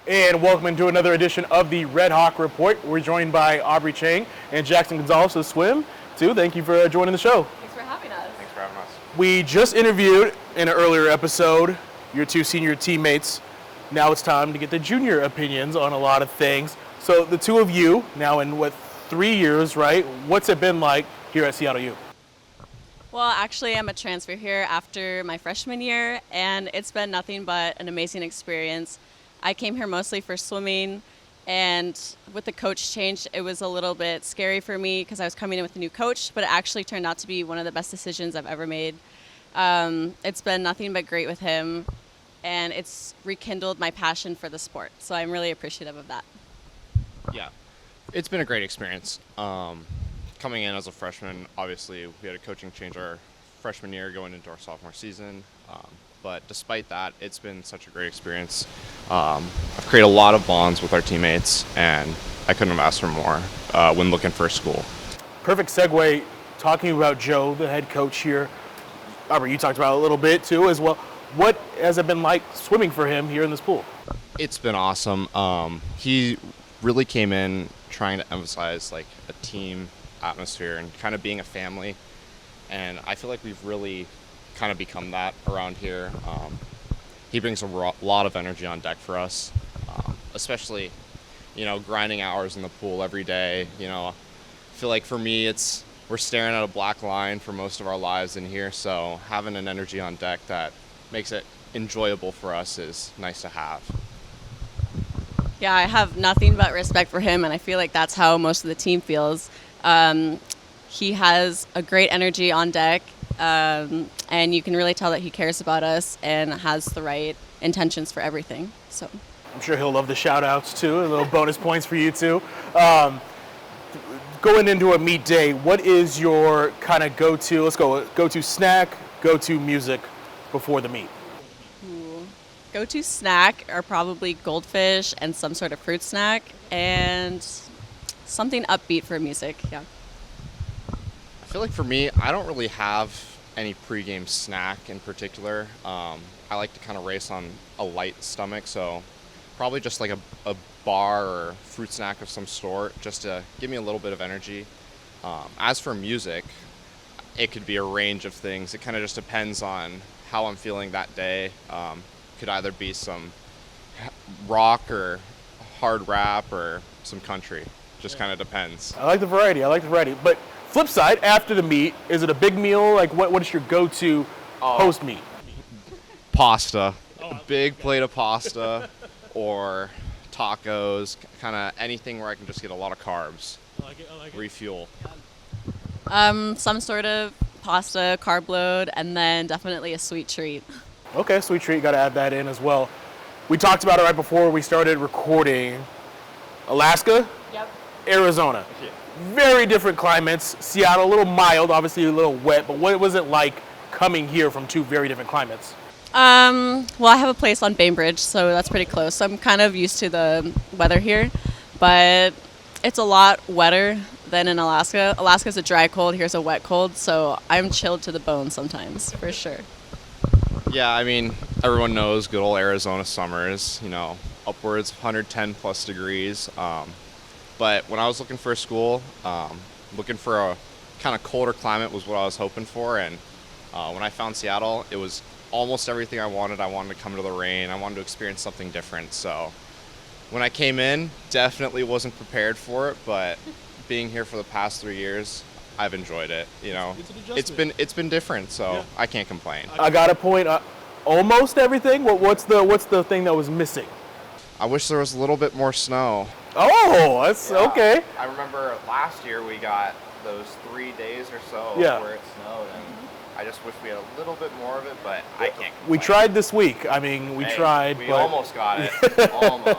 And welcome into another edition of the Redhawk Report. We're joined by Aubrey Cheng and Jaxon Gonzales of Swim. Too, thank you for joining the show. Thanks for having us. Thanks for having us. We just interviewed in an earlier episode your two senior teammates. Now it's time to get the junior opinions on a lot of things. So the two of you, now in 3 years, right? What's it been like here at Seattle U? Well, actually, I'm a transfer here after my freshman year, and it's been nothing but an amazing experience. I came here mostly for swimming, and with the coach change, it was a little bit scary for me because I was coming in with a new coach, but it actually turned out to be one of the best decisions I've ever made. It's been nothing but great with him, and it's rekindled my passion for the sport, so I'm really appreciative of that. Yeah, it's been a great experience. Coming in as a freshman, obviously, we had a coaching change our freshman year going into our sophomore season. But despite that, it's been such a great experience. I've created a lot of bonds with our teammates, and I couldn't have asked for more when looking for a school. Perfect segue, talking about Joe, the head coach here. Aubrey, you talked about it a little bit too as well. What has it been like swimming for him here in this pool? It's been awesome. He really came in trying to emphasize like a team atmosphere and kind of being a family. And I feel like we've really kind of become that around here. He brings a lot of energy on deck for us, especially, grinding hours in the pool every day. I feel like for me, we're staring at a black line for most of our lives in here, so having an energy on deck that makes it enjoyable for us is nice to have. Yeah, I have nothing but respect for him, and I feel like that's how most of the team feels. He has a great energy on deck, and you can really tell that he cares about us and has the right intentions for everything. So I'm sure he'll love the shout outs too, a little bonus points for you too. Going into a meet day, what is your kind of go-to snack, go-to music before the meet? Go-to snack are probably goldfish and some sort of fruit snack and something upbeat for music. Yeah. I feel like for me, I don't really have any pregame snack in particular. I like to kind of race on a light stomach, so probably just like a bar or fruit snack of some sort, just to give me a little bit of energy. As for music, it could be a range of things. It kind of just depends on how I'm feeling that day. Could either be some rock or hard rap or some country. Just kind of depends. I like the variety. But flip side, after the meet, is it a big meal? Like, what is your go-to post-meet? Pasta. A big plate of pasta or tacos, kind of anything where I can just get a lot of carbs. I like it. Refuel. Some sort of pasta, carb load, and then definitely a sweet treat. Okay, sweet treat. Got to add that in as well. We talked about it right before we started recording. Alaska? Yep. Arizona. Yeah. Very different climates. Seattle, a little mild, obviously a little wet, but what was it like coming here from two very different climates? Well, I have a place on Bainbridge, so that's pretty close. So I'm kind of used to the weather here, but it's a lot wetter than in Alaska. Alaska's a dry cold, here's a wet cold, so I'm chilled to the bone sometimes, for sure. Yeah, I mean, everyone knows good old Arizona summers, upwards 110 plus degrees. But when I was looking for a school, looking for a kind of colder climate was what I was hoping for. And when I found Seattle, it was almost everything I wanted. I wanted to come to the rain. I wanted to experience something different. So when I came in, definitely wasn't prepared for it. But being here for the past 3 years, I've enjoyed it. It's been different. So yeah. I can't complain. I got a point. Almost everything. What's the thing that was missing? I wish there was a little bit more snow. Oh, that's okay. I remember last year we got those 3 days or so where it snowed, and I just wish we had a little bit more of it, but I can't complain. We tried this week. I mean, we tried. We but almost got it. Almost.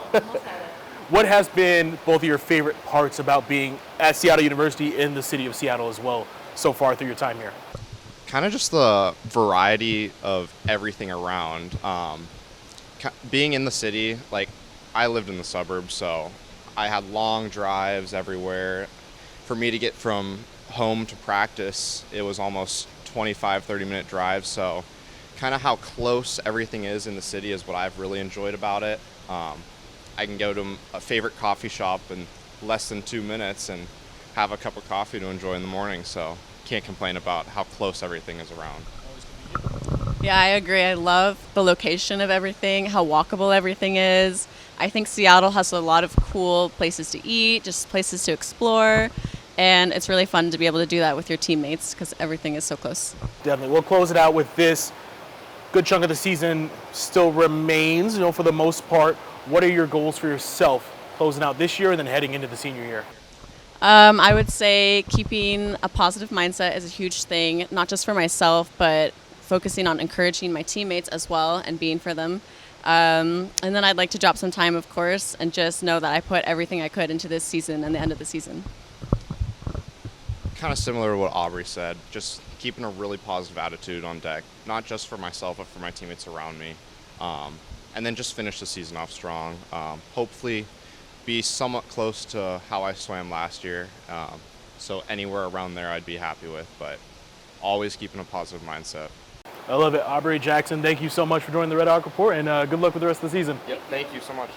What has been both of your favorite parts about being at Seattle University in the city of Seattle as well so far through your time here? Kind of just the variety of everything around. Being in the city, like I lived in the suburbs, so I had long drives everywhere. For me to get from home to practice, it was almost 25, 30-minute drive, so kind of how close everything is in the city is what I've really enjoyed about it. I can go to a favorite coffee shop in less than 2 minutes and have a cup of coffee to enjoy in the morning, so can't complain about how close everything is around. Yeah, I agree. I love the location of everything, how walkable everything is. I think Seattle has a lot of cool places to eat, just places to explore, and it's really fun to be able to do that with your teammates because everything is so close. Definitely. We'll close it out with this. Good chunk of the season still remains, for the most part. What are your goals for yourself closing out this year and then heading into the senior year? I would say keeping a positive mindset is a huge thing, not just for myself, but focusing on encouraging my teammates as well and being for them. And then I'd like to drop some time, of course, and just know that I put everything I could into this season and the end of the season. Kind of similar to what Aubrey said, just keeping a really positive attitude on deck, not just for myself, but for my teammates around me. And then just finish the season off strong. Hopefully be somewhat close to how I swam last year. So anywhere around there I'd be happy with, but always keeping a positive mindset. I love it. Aubrey, Jaxon, thank you so much for joining the Redhawk Report, and good luck with the rest of the season. Yep, thank you so much.